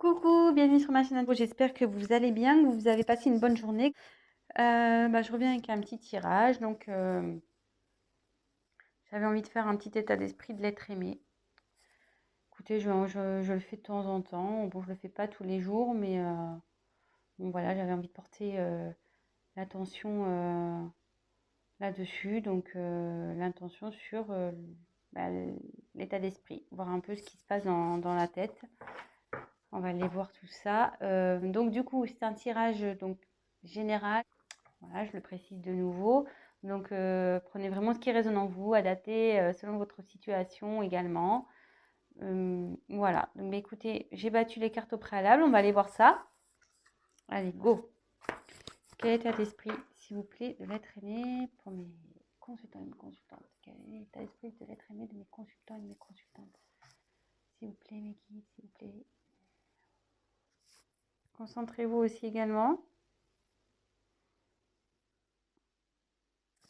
Coucou, bienvenue sur ma chaîne Info. J'espère que vous allez bien, que vous avez passé une bonne journée. Je reviens avec un petit tirage. Donc, j'avais envie de faire un petit état d'esprit de l'être aimé. Écoutez, je le fais de temps en temps. Bon, je le fais pas tous les jours, mais bon, voilà, j'avais envie de porter l'attention là-dessus. Donc, l'intention sur bah, l'état d'esprit, voir un peu ce qui se passe dans la tête. On va aller voir tout ça. Donc, du coup, c'est un tirage donc, général. Voilà, je le précise de nouveau. Donc, prenez vraiment ce qui résonne en vous, adaptez selon votre situation également. Voilà. Donc, écoutez, j'ai battu les cartes au préalable. On va aller voir ça. Allez, go. Quel état d'esprit, s'il vous plaît, de l'être aimé pour mes consultants et mes consultantes? Quel est l'état d'esprit de l'être aimé de mes consultants et de mes consultantes? S'il vous plaît, mes guides, s'il vous plaît. Concentrez-vous aussi également.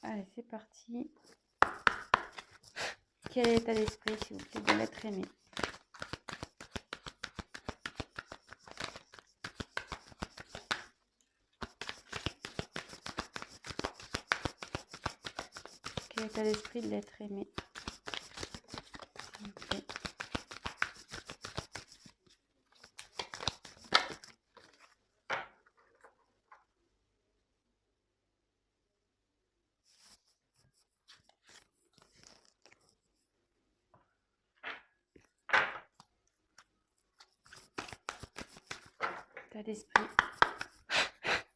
Allez, c'est parti. Quel est l'état d'esprit, s'il vous plaît, de l'être aimé? Quel est l'état d'esprit de l'être aimé, s'il vous plaît? État d'esprit.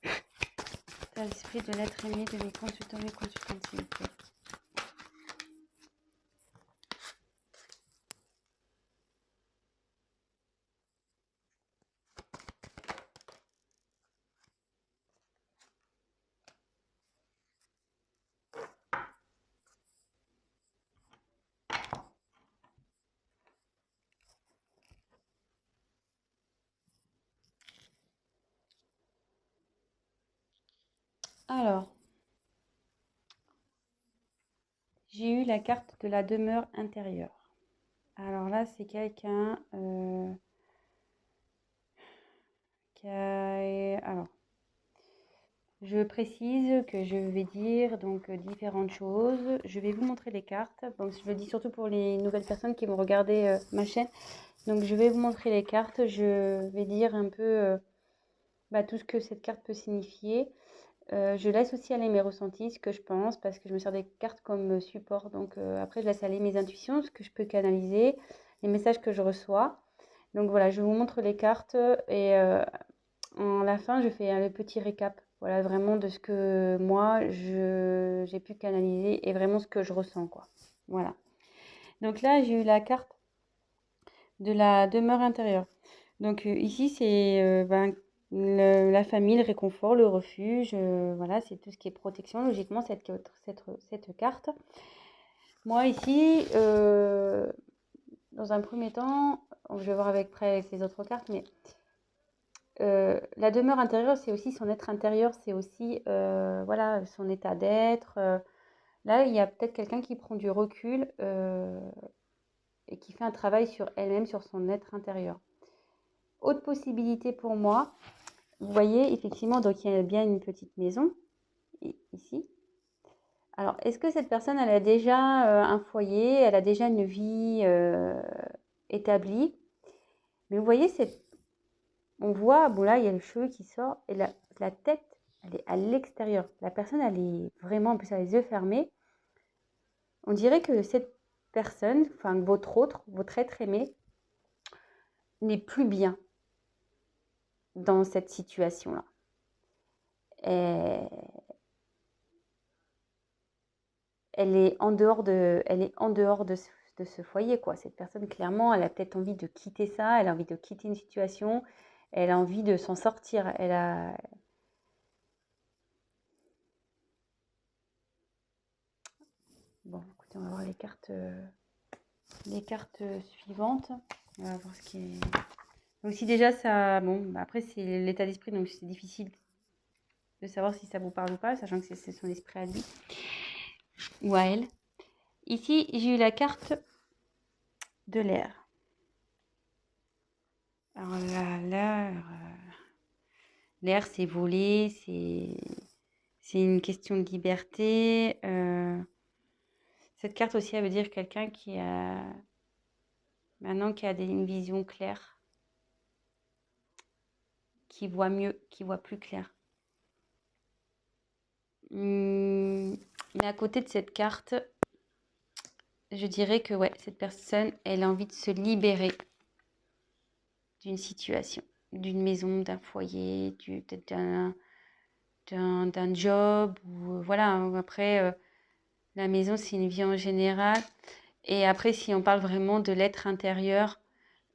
État d'esprit de l'être aimé de mes consultants et mes consultantes, s'il vous plaît. Alors, j'ai eu la carte de la demeure intérieure. Alors là, c'est quelqu'un qui a... Alors, je précise que je vais dire donc différentes choses. Je vais vous montrer les cartes. Donc, je le dis surtout pour les nouvelles personnes qui vont regarder ma chaîne. Donc, je vais vous montrer les cartes. Je vais dire un peu tout ce que cette carte peut signifier. Je laisse aussi aller mes ressentis, ce que je pense, parce que je me sers des cartes comme support. Donc après, je laisse aller mes intuitions, ce que je peux canaliser, les messages que je reçois. Donc voilà, je vous montre les cartes et en la fin, je fais un petit récap. Voilà, vraiment de ce que moi, j'ai pu canaliser et vraiment ce que je ressens, quoi. Voilà. Donc là, j'ai eu la carte de la demeure intérieure. Donc ici, c'est la famille, le réconfort, le refuge. Voilà, c'est tout ce qui est protection, logiquement, cette carte. Moi, ici, dans un premier temps, je vais voir avec les autres cartes, mais la demeure intérieure, c'est aussi son être intérieur, c'est aussi voilà, son état d'être. Là, il y a peut-être quelqu'un qui prend du recul et qui fait un travail sur elle-même, sur son être intérieur. Autre possibilité pour moi, vous voyez, effectivement, donc il y a bien une petite maison, ici. Alors, est-ce que cette personne, elle a déjà un foyer, elle a déjà une vie établie? Mais vous voyez, on voit, bon là, il y a le cheveu qui sort, et la tête, elle est à l'extérieur. La personne, elle est vraiment, en plus, elle a les yeux fermés. On dirait que cette personne, enfin, votre être aimé, n'est plus bien dans cette situation-là. Elle est en dehors de ce foyer, quoi. Cette personne, clairement, elle a peut-être envie de quitter ça, elle a envie de quitter une situation, elle a envie de s'en sortir. Bon, écoutez, on va voir les cartes suivantes. On va voir ce qui est... Donc si déjà ça... Bon, après, c'est l'état d'esprit, donc c'est difficile de savoir si ça vous parle ou pas, sachant que c'est son esprit à lui ou à elle. Ici, j'ai eu la carte de l'air. Alors là, l'air, c'est voler, c'est une question de liberté. Cette carte aussi, elle veut dire quelqu'un qui a maintenant une vision claire, qui voit mieux, qui voit plus clair. Mais à côté de cette carte, je dirais que ouais, cette personne, elle a envie de se libérer d'une situation, d'une maison, d'un foyer, peut-être d'un job. Ou, voilà, après, la maison, c'est une vie en général. Et après, si on parle vraiment de l'être intérieur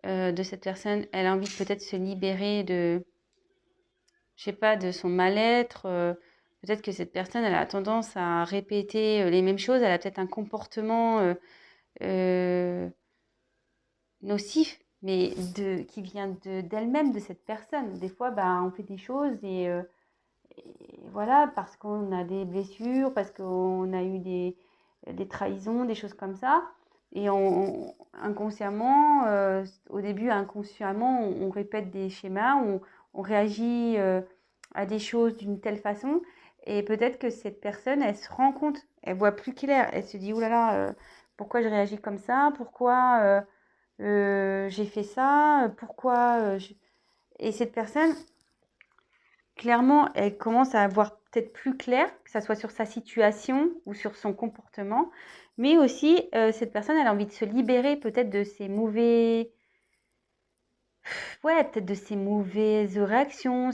de cette personne, elle a envie de peut-être se libérer de, je sais pas, de son mal-être. Peut-être que cette personne, elle a tendance à répéter les mêmes choses. Elle a peut-être un comportement euh, nocif, mais qui vient d'elle-même, de cette personne. Des fois, bah, on fait des choses et voilà, parce qu'on a des blessures, parce qu'on a eu des trahisons, des choses comme ça. Et inconsciemment, au début, inconsciemment, on répète des schémas, on réagit à des choses d'une telle façon. Et peut-être que cette personne, elle se rend compte, elle voit plus clair. Elle se dit, oh là là, pourquoi je réagis comme ça? Pourquoi j'ai fait ça? Pourquoi Et cette personne, clairement, elle commence à avoir peut-être plus clair, que ça soit sur sa situation ou sur son comportement. Mais aussi, cette personne, elle a envie de se libérer peut-être de ses mauvais... Ouais, peut-être de ses mauvaises réactions.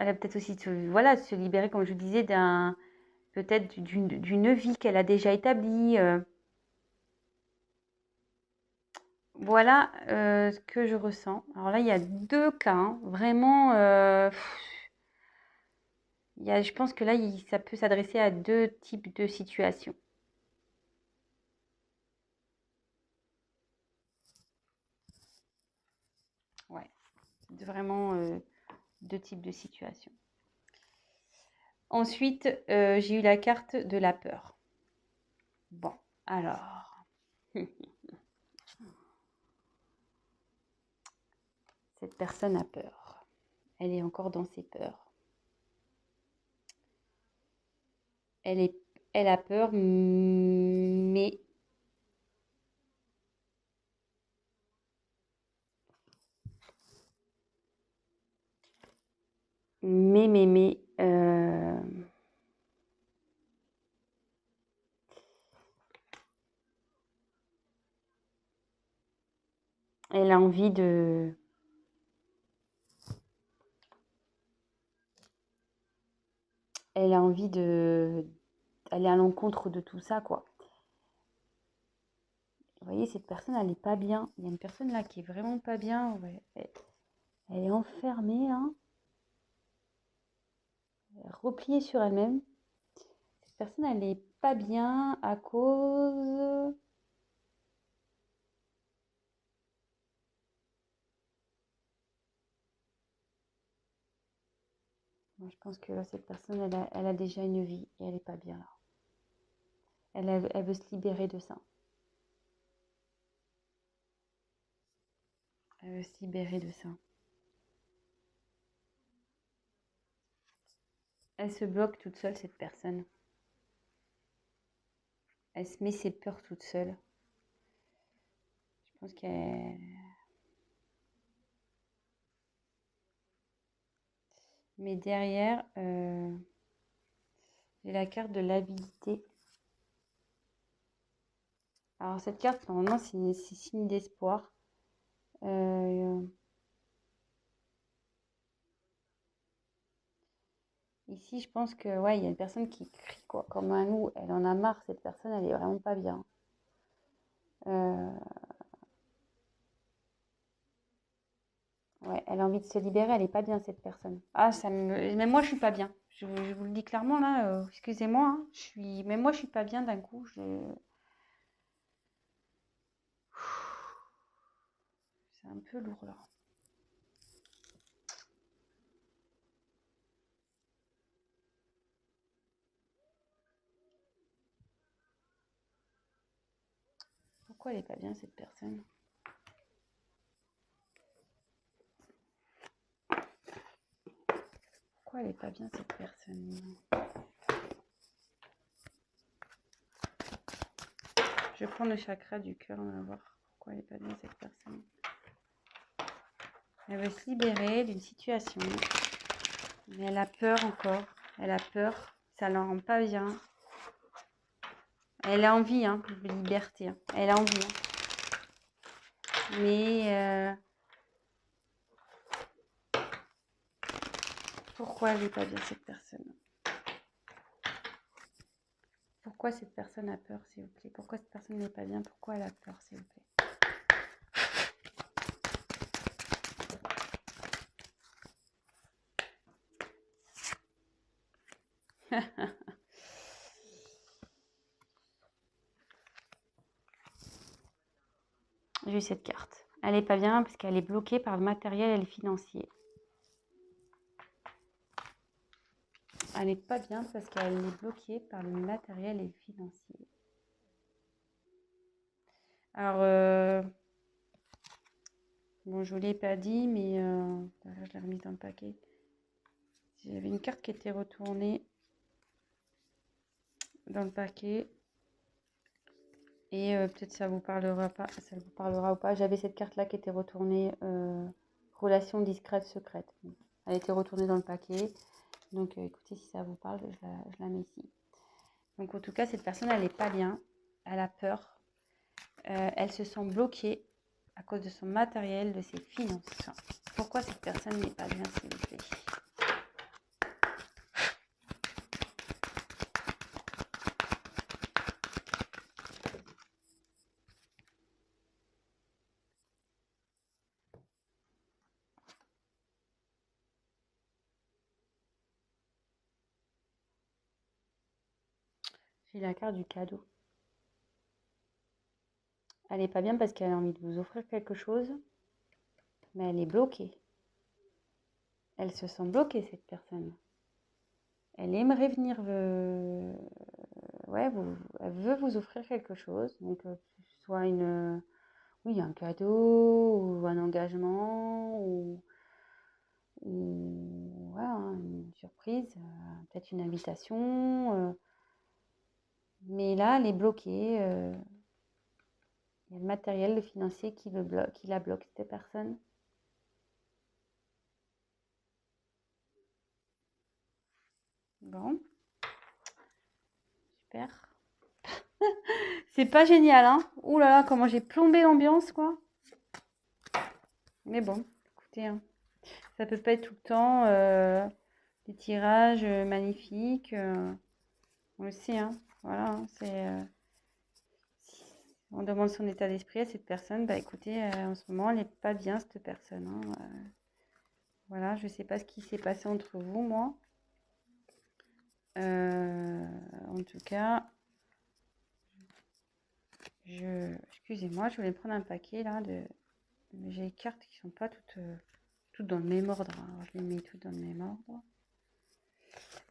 Elle a peut-être aussi voilà, de se libérer, comme je disais, peut-être d'une vie qu'elle a déjà établie. Voilà ce que je ressens. Alors là, il y a deux cas, hein, vraiment. Je pense que là, ça peut s'adresser à deux types de situations. Ouais, vraiment deux types de situations. Ensuite, j'ai eu la carte de la peur. Bon, alors, cette personne a peur. Elle est encore dans ses peurs. Elle a peur, mais, elle a envie de... Elle a envie de... Elle est à l'encontre de tout ça, quoi. Vous voyez, cette personne, elle n'est pas bien. Il y a une personne là qui est vraiment pas bien. Ouais. Elle est enfermée, hein, repliée sur elle-même. Cette personne, elle n'est pas bien à cause... Moi, je pense que là, cette personne, elle a déjà une vie et elle n'est pas bien là. Elle veut se libérer de ça. Elle veut se libérer de ça. Elle se bloque toute seule, cette personne. Elle se met ses peurs toute seule. Je pense qu'elle... Mais derrière, j'ai la carte de l'habilité. Alors cette carte, normalement, c'est signe d'espoir. Ici, je pense que ouais, il y a une personne qui crie quoi, comme un loup. Elle en a marre, cette personne, elle est vraiment pas bien. Euh, ouais, elle a envie de se libérer, elle est pas bien cette personne. Ah, même moi, je suis pas bien. Je vous le dis clairement là. Excusez-moi, hein, même moi, je suis pas bien d'un coup. C'est un peu lourd là. Pourquoi elle est pas bien cette personne? Pourquoi elle n'est pas bien cette personne? Je prends le chakra du cœur, on va voir pourquoi elle n'est pas bien cette personne. Elle veut se libérer d'une situation, mais elle a peur encore. Elle a peur, ça ne la rend pas bien. Elle a envie de liberté, elle a envie. Mais pourquoi elle n'est pas bien cette personne? Pourquoi cette personne a peur, s'il vous plaît? Pourquoi cette personne n'est pas bien? Pourquoi elle a peur, s'il vous plaît? J'ai eu cette carte. Elle n'est pas bien parce qu'elle est bloquée par le matériel et le financier. Elle n'est pas bien parce qu'elle est bloquée par le matériel et le financier. Alors, bon, je ne vous l'ai pas dit, mais je l'ai remise dans le paquet. J'avais une carte qui était retournée dans le paquet. Et peut-être ça vous parlera pas, ça vous parlera ou pas. J'avais cette carte-là qui était retournée, relation discrète, secrète. Elle était retournée dans le paquet. Donc écoutez, si ça vous parle, je la mets ici. Donc en tout cas, cette personne, elle n'est pas bien. Elle a peur. Elle se sent bloquée à cause de son matériel, de ses finances. Pourquoi cette personne n'est pas bien, s'il vous plaît? J'ai la carte du cadeau. Elle n'est pas bien parce qu'elle a envie de vous offrir quelque chose, mais elle est bloquée. Elle se sent bloquée, cette personne. Elle aimerait venir, ouais, elle veut vous offrir quelque chose, donc que ce soit oui, un cadeau ou un engagement ou voilà, une surprise, peut-être une invitation. Mais là, elle est bloquée. Il y a le matériel, le financier qui la bloque, cette personne. Bon, super. C'est pas génial, hein? Ouh là là, comment j'ai plombé l'ambiance, quoi. Mais bon, écoutez, hein, ça peut pas être tout le temps des tirages magnifiques. On le sait, hein. Voilà, hein, si on demande son état d'esprit à cette personne, bah écoutez, en ce moment, elle n'est pas bien, cette personne, hein. Voilà, je sais pas ce qui s'est passé entre vous, moi. En tout cas, excusez-moi, je voulais prendre un paquet là mais j'ai les cartes qui sont pas toutes dans le même ordre, hein. Alors, je les mets toutes dans le même ordre.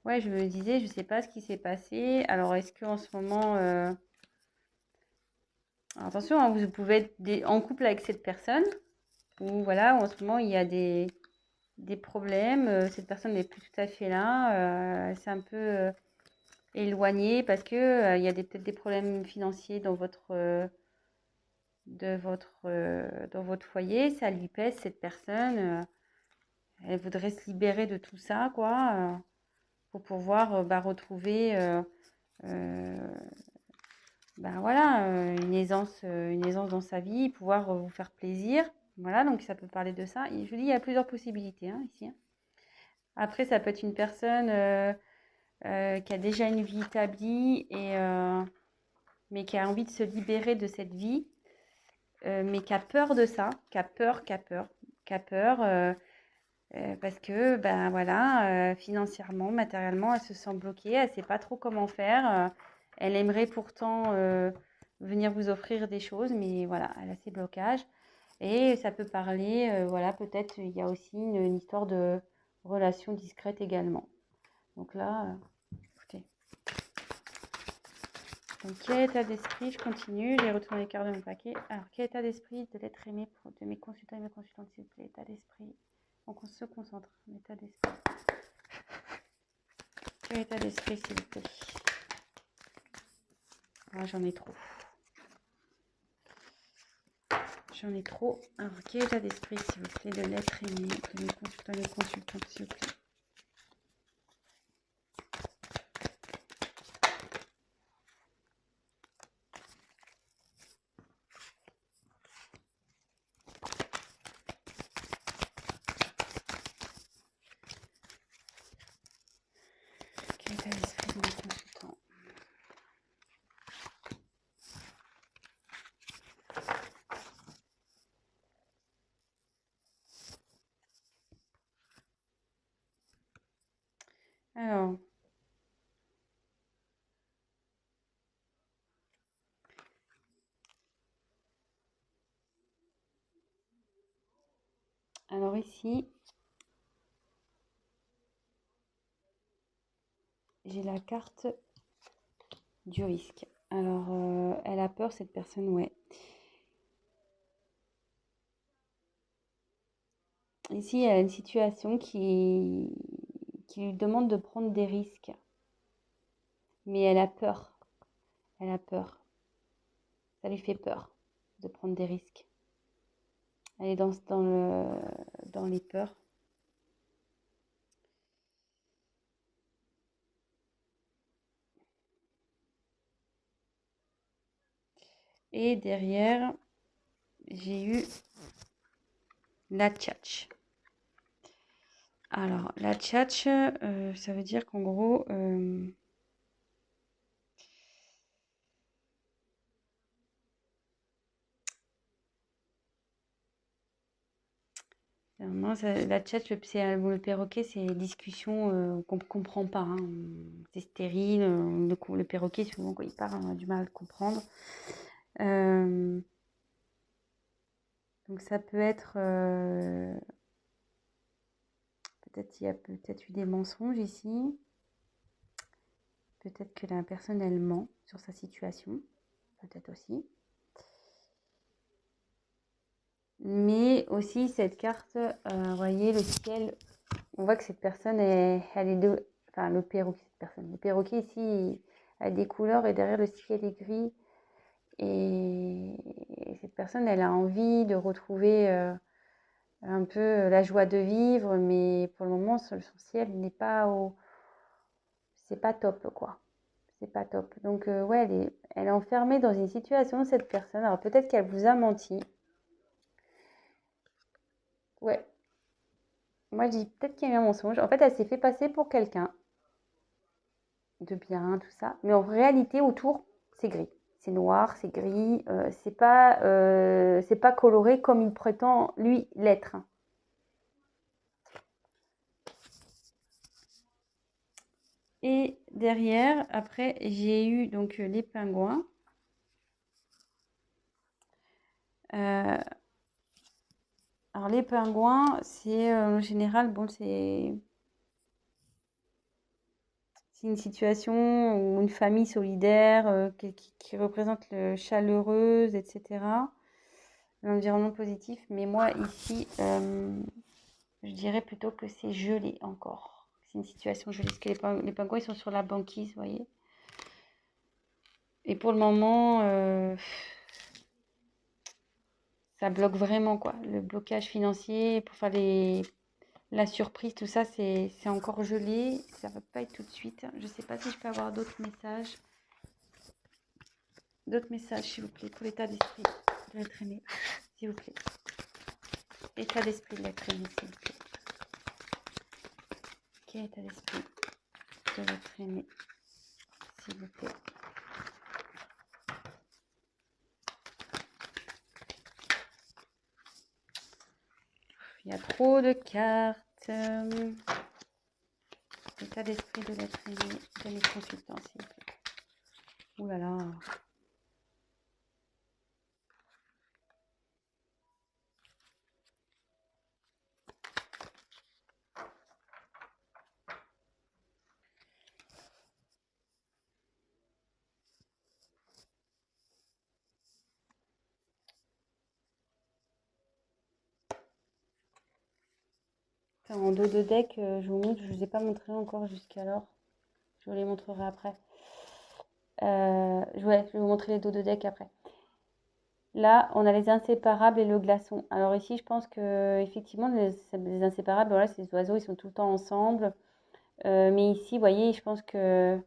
Ouais, je me disais, je sais pas ce qui s'est passé. Alors, est-ce que en ce moment, alors, attention, hein, vous pouvez être en couple avec cette personne, ou voilà, en ce moment il y a des problèmes. Cette personne n'est plus tout à fait là. Elle s'est un peu éloignée parce que il y a peut-être des problèmes financiers dans votre dans votre foyer. Ça lui pèse, cette personne. Elle voudrait se libérer de tout ça, quoi, pour pouvoir retrouver voilà, une aisance dans sa vie, pouvoir vous faire plaisir. Voilà, donc ça peut parler de ça. Et je vous dis, il y a plusieurs possibilités ici, hein. Après, ça peut être une personne qui a déjà une vie établie, mais qui a envie de se libérer de cette vie, mais qui a peur de ça, qui a peur, parce que, ben voilà, financièrement, matériellement, elle se sent bloquée, elle ne sait pas trop comment faire. Elle aimerait pourtant venir vous offrir des choses, mais voilà, elle a ses blocages. Et ça peut parler, voilà, peut-être il y a aussi une histoire de relation discrète également. Donc là, écoutez. Donc, quel état d'esprit? Je continue, j'ai retourné les cartes de mon paquet. Alors, quel état d'esprit de l'être aimé de mes consultants et mes consultantes, s'il vous plaît? État d'esprit. On se concentre, état d'esprit. Quel état d'esprit, s'il vous plaît? Ah, j'en ai trop. J'en ai trop. Alors, quel état d'esprit, s'il vous plaît, de l'être aimé, de mes consultants et consultantes, s'il vous plaît? Quel état d'esprit de mes consultants? Alors ici, j'ai la carte du risque. Alors, elle a peur, cette personne, ouais. Ici, elle a une situation qui lui demande de prendre des risques. Mais elle a peur. Elle a peur. Ça lui fait peur de prendre des risques. Elle est dans les peurs. Et derrière, j'ai eu la tchatch. Alors, la tchatch, ça veut dire qu'en gros, non, la tchatch, le perroquet, c'est discussions qu'on ne comprend pas, hein. C'est stérile. Le perroquet, souvent, quand il parle, on a du mal à le comprendre. Donc, ça peut être... peut-être il y a peut-être eu des mensonges ici. Peut-être que la personne, elle ment sur sa situation. Peut-être aussi. Mais aussi, cette carte, vous voyez, le ciel, on voit que cette personne, elle est de... Enfin, le perroquet, cette personne. Le perroquet, ici, a des couleurs et derrière, le ciel est gris. Et cette personne, elle a envie de retrouver un peu la joie de vivre. Mais pour le moment, son ciel n'est pas au... C'est pas top, quoi. C'est pas top. Donc, ouais, elle est enfermée dans une situation, cette personne. Alors, peut-être qu'elle vous a menti. Ouais. Moi, je dis peut-être qu'il y a eu un mensonge. En fait, elle s'est fait passer pour quelqu'un de bien, tout ça. Mais en réalité, autour, c'est gris. C'est noir, c'est gris. C'est pas coloré comme il prétend, lui, l'être. Et derrière, après, j'ai eu donc les pingouins. Alors, les pingouins, c'est en général, bon, c'est une situation ou une famille solidaire qui représente le chaleureuse, etc. L'environnement positif. Mais moi, ici, je dirais plutôt que c'est gelé encore. C'est une situation gelée. Parce que les pingouins, ils sont sur la banquise, vous voyez. Et pour le moment, ça bloque vraiment, quoi. Le blocage financier pour faire la surprise, tout ça, c'est encore gelé. Ça va pas être tout de suite. Je ne sais pas si je peux avoir d'autres messages. D'autres messages, s'il vous plaît, pour l'état d'esprit de l'être aimé, s'il vous plaît. État d'esprit de l'être aimé, s'il vous plaît. Quel état d'esprit de l'être aimé, s'il vous plaît. Il y a trop de cartes. L'état d'esprit de l'être aimé de mes consultants, s'il vous plaît. Ouh là là. En dos de deck, je vous montre, je ne vous ai pas montré encore jusqu'alors. Je vous les montrerai après. Je vais vous montrer les dos de deck après. Là, on a les inséparables et le glaçon. Alors ici, je pense que effectivement, les inséparables, voilà, ces oiseaux, ils sont tout le temps ensemble. Mais ici, vous voyez, je pense que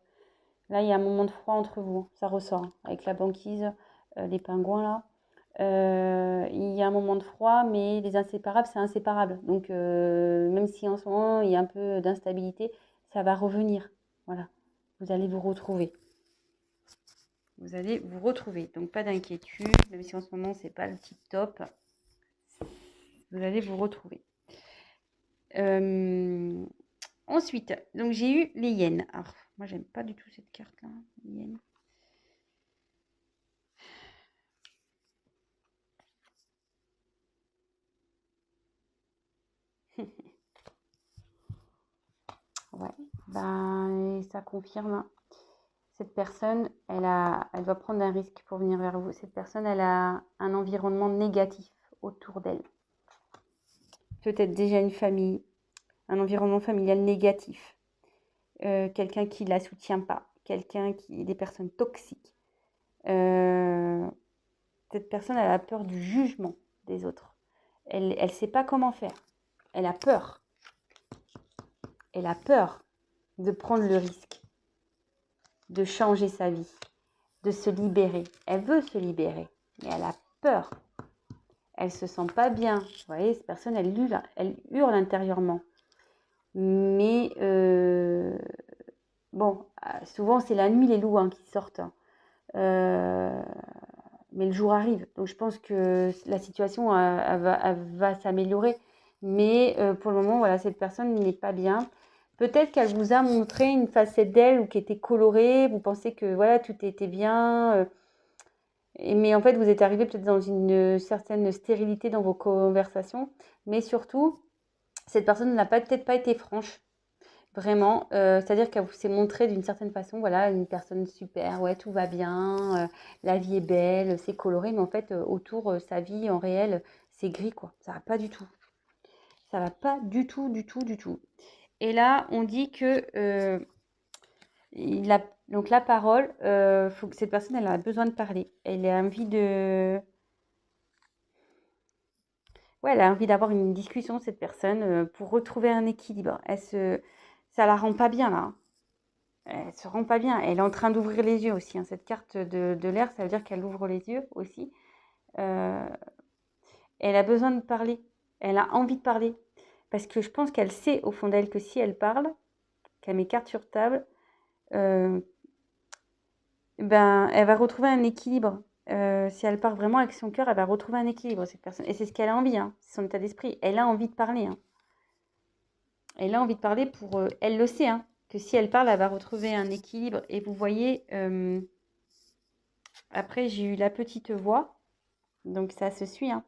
là, il y a un moment de froid entre vous. Ça ressort hein, avec la banquise, les pingouins là. Il y a un moment de froid, mais les inséparables, c'est inséparable. Donc, même si en ce moment, il y a un peu d'instabilité, ça va revenir. Voilà, vous allez vous retrouver. Vous allez vous retrouver. Donc, pas d'inquiétude, même si en ce moment, c'est pas le tip top. Vous allez vous retrouver. Ensuite, donc j'ai eu les hyènes. Alors, moi, j'aime pas du tout cette carte-là, les hyènes. Ouais, ben, ça confirme. Cette personne, elle doit prendre un risque pour venir vers vous. Cette personne, elle a un environnement négatif autour d'elle. Peut-être déjà une famille, un environnement familial négatif. Quelqu'un qui ne la soutient pas. Des personnes toxiques. Cette personne, elle a peur du jugement des autres. Elle ne sait pas comment faire. Elle a peur. Elle a peur de prendre le risque, de changer sa vie, de se libérer. Elle veut se libérer, mais elle a peur. Elle se sent pas bien. Vous voyez, cette personne, elle hurle intérieurement. Mais bon, souvent c'est la nuit les loups hein, qui sortent. Mais le jour arrive. Donc je pense que la situation elle va s'améliorer. Mais pour le moment, voilà, cette personne n'est pas bien. Peut-être qu'elle vous a montré une facette d'elle ou qui était colorée. Vous pensez que voilà, tout était bien. Mais en fait, vous êtes arrivé peut-être dans une certaine stérilité dans vos conversations. Mais surtout, cette personne n'a peut-être pas été franche. Vraiment, c'est-à-dire qu'elle vous s'est montrée d'une certaine façon, voilà, une personne super, ouais, tout va bien, la vie est belle, c'est coloré, mais en fait, autour, sa vie en réel, c'est gris, quoi. Ça va pas du tout. Ça va pas du tout, du tout, du tout. Et là, on dit que donc la parole, faut que cette personne, elle a besoin de parler. Elle a envie de, ouais, elle a envie d'avoir une discussion, cette personne, pour retrouver un équilibre. Ça la rend pas bien là, hein. Elle se rend pas bien. Elle est en train d'ouvrir les yeux aussi, hein. Cette carte de l'air, ça veut dire qu'elle ouvre les yeux aussi. Euh, Elle a besoin de parler. Elle a envie de parler. Parce que je pense qu'elle sait au fond d'elle que si elle parle, qu'elle met carte sur table, euh, ben, elle va retrouver un équilibre. Si elle part vraiment avec son cœur, elle va retrouver un équilibre, cette personne. Et c'est ce qu'elle a envie, hein. C'est son état d'esprit. Elle a envie de parler, hein. Elle a envie de parler pour... elle le sait, hein, que si elle parle, elle va retrouver un équilibre. Et vous voyez... après, j'ai eu la petite voix, donc ça se suit, hein.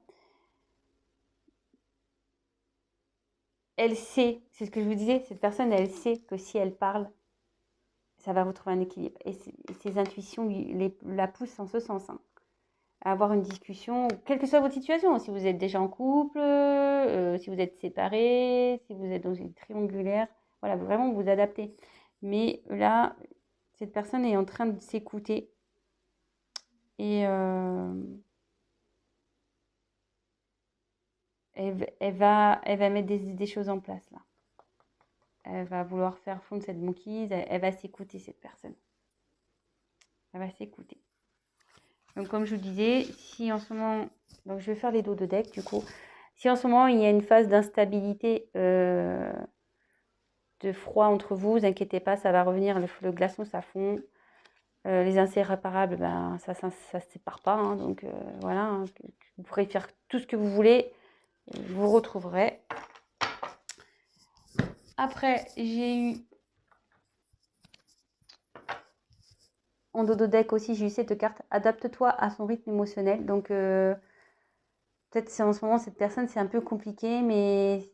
Elle sait, c'est ce que je vous disais, cette personne, elle sait que si elle parle, ça va retrouver un équilibre. Et ses intuitions la poussent en ce sens, hein, à avoir une discussion, quelle que soit votre situation, si vous êtes déjà en couple, si vous êtes séparés, si vous êtes dans une triangulaire, voilà, vraiment vous adaptez. Mais là, cette personne est en train de s'écouter et elle va mettre des choses en place là. Elle va vouloir faire fondre cette banquise. Elle va s'écouter, cette personne. Elle va s'écouter. Donc, comme je vous disais, si en ce moment... Donc, je vais faire les dos de deck, du coup. Si en ce moment, il y a une phase d'instabilité, de froid entre vous, vous inquiétez pas, ça va revenir. Le glaçon, ça fond. Les inséparables, ben, ça se sépare pas. Hein, donc, voilà. Hein, vous pourrez faire tout ce que vous voulez. Vous retrouverez. Après, j'ai eu en dodo deck aussi, j'ai eu cette carte. Adapte-toi à son rythme émotionnel. Donc, peut-être c'est en ce moment, cette personne, c'est un peu compliqué, mais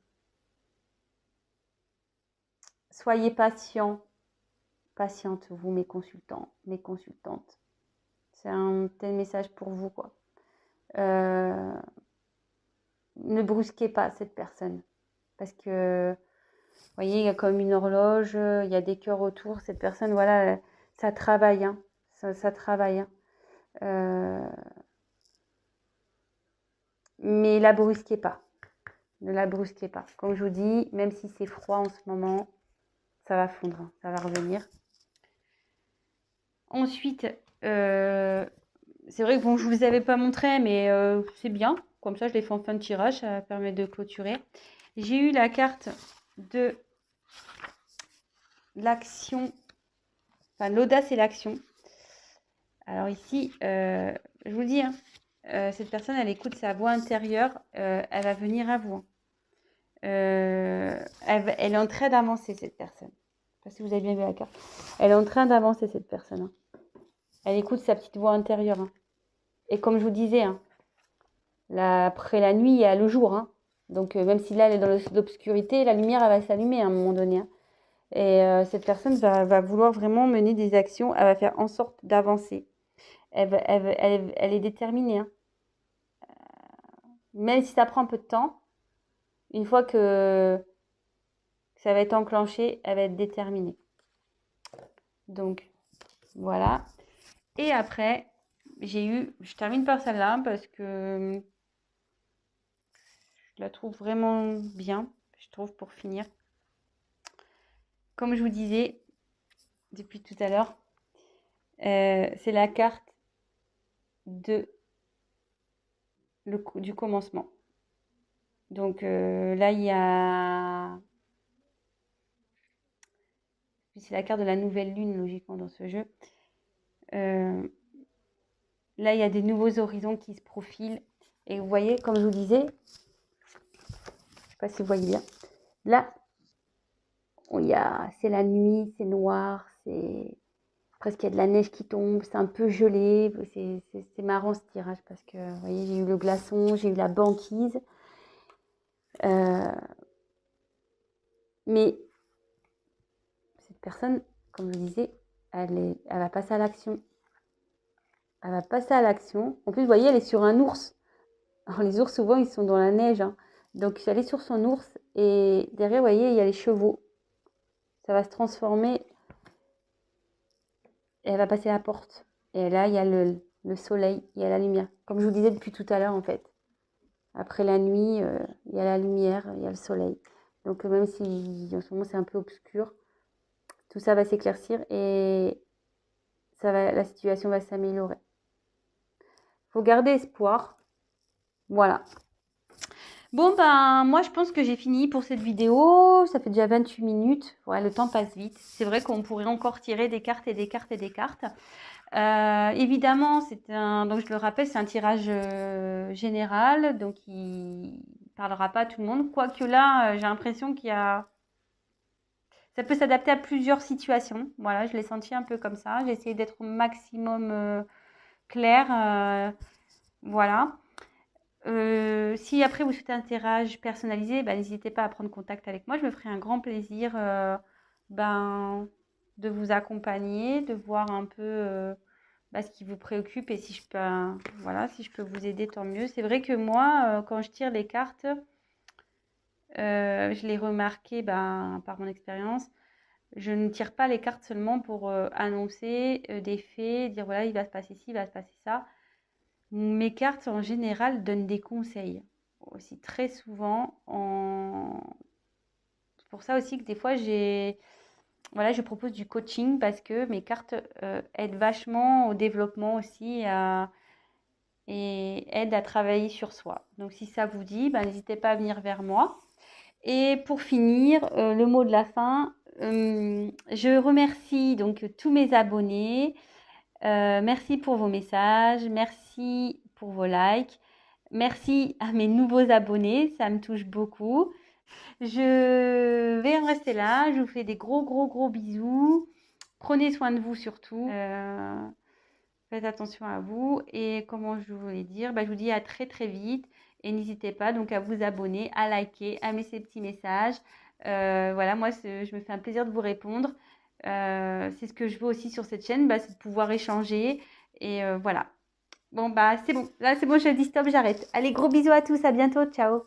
soyez patient, patiente, vous, mes consultants, mes consultantes. C'est un tel message pour vous, quoi. Ne brusquez pas cette personne. Parce que voyez, il y a comme une horloge, il y a des cœurs autour. Cette personne, voilà, ça travaille, hein. Ça travaille, hein. Mais la brusquez pas. Ne la brusquez pas. Comme je vous dis, même si c'est froid en ce moment, ça va fondre, hein, ça va revenir. Ensuite, c'est vrai que bon, je vous avais pas montré, mais c'est bien. Comme ça, je l'ai fait en fin de tirage, ça permet de clôturer. J'ai eu la carte de l'action, enfin l'audace et l'action. Alors ici, je vous le dis, hein, cette personne, elle écoute sa voix intérieure, elle va venir à vous, hein. Elle est en train d'avancer, cette personne. Je sais pas si vous avez bien vu la carte. Elle est en train d'avancer, cette personne, hein. Elle écoute sa petite voix intérieure, hein. Et comme je vous disais, hein, après la nuit, il y a le jour, hein. Donc même si là, elle est dans l'obscurité, la lumière, elle va s'allumer à un moment donné, hein. Et cette personne va vouloir vraiment mener des actions. Elle va faire en sorte d'avancer. Elle est déterminée, hein. Même si ça prend un peu de temps, une fois que ça va être enclenché, elle va être déterminée. Donc, voilà. Et après, je termine par celle-là parce que je la trouve vraiment bien, je trouve, pour finir. Comme je vous disais depuis tout à l'heure, c'est la carte du commencement. Donc là, il y a... C'est la carte de la nouvelle lune, logiquement, dans ce jeu. Là, il y a des nouveaux horizons qui se profilent. Et vous voyez, comme je vous disais, je ne sais pas si vous voyez bien, là, c'est la nuit, c'est noir, c'est presque il y a de la neige qui tombe, c'est un peu gelé. C'est marrant ce tirage parce que, vous voyez, j'ai eu le glaçon, j'ai eu la banquise. Mais cette personne, comme je disais, elle va passer à l'action. Elle va passer à l'action. En plus, vous voyez, elle est sur un ours. Alors, les ours, souvent, ils sont dans la neige, hein. Donc, elle est sur son ours. Et derrière, vous voyez, il y a les chevaux. Ça va se transformer. Et elle va passer la porte. Et là, il y a le soleil, il y a la lumière. Comme je vous disais depuis tout à l'heure, en fait. Après la nuit, il y a la lumière, il y a le soleil. Donc, même si en ce moment, c'est un peu obscur, tout ça va s'éclaircir et la situation va s'améliorer. Il faut garder espoir. Voilà. Bon, ben, moi, je pense que j'ai fini pour cette vidéo. Ça fait déjà 28 minutes. Ouais, le temps passe vite. C'est vrai qu'on pourrait encore tirer des cartes et des cartes et des cartes. Évidemment, donc je le rappelle, c'est un tirage général. Donc, il parlera pas à tout le monde. Quoique là, j'ai l'impression ça peut s'adapter à plusieurs situations. Voilà, je l'ai senti un peu comme ça. J'ai essayé d'être au maximum claire. Voilà. Si après vous souhaitez un tirage personnalisé, n'hésitez pas à prendre contact avec moi. Je me ferai un grand plaisir de vous accompagner, de voir un peu ce qui vous préoccupe et si je peux vous aider, tant mieux. C'est vrai que moi, quand je tire les cartes, je l'ai remarqué par mon expérience. Je ne tire pas les cartes seulement pour annoncer des faits, dire voilà, il va se passer ci, il va se passer ça. Mes cartes, en général, donnent des conseils. Aussi, très souvent. C'est pour ça aussi que des fois, je propose du coaching parce que mes cartes aident vachement au développement aussi et aident à travailler sur soi. Donc, si ça vous dit, n'hésitez pas à venir vers moi. Et pour finir, le mot de la fin, je remercie donc tous mes abonnés. Merci pour vos messages, merci pour vos likes, merci à mes nouveaux abonnés, ça me touche beaucoup. Je vais en rester là, je vous fais des gros gros gros bisous. Prenez soin de vous surtout. Faites attention à vous et comment je voulais dire, je vous dis à très très vite et n'hésitez pas donc à vous abonner, à liker, à mettre ces petits messages. Voilà, moi je me fais un plaisir de vous répondre. C'est ce que je veux aussi sur cette chaîne, c'est de pouvoir échanger et voilà. Bon c'est bon, là c'est bon, je dis stop, j'arrête. Allez, gros bisous à tous, à bientôt, ciao.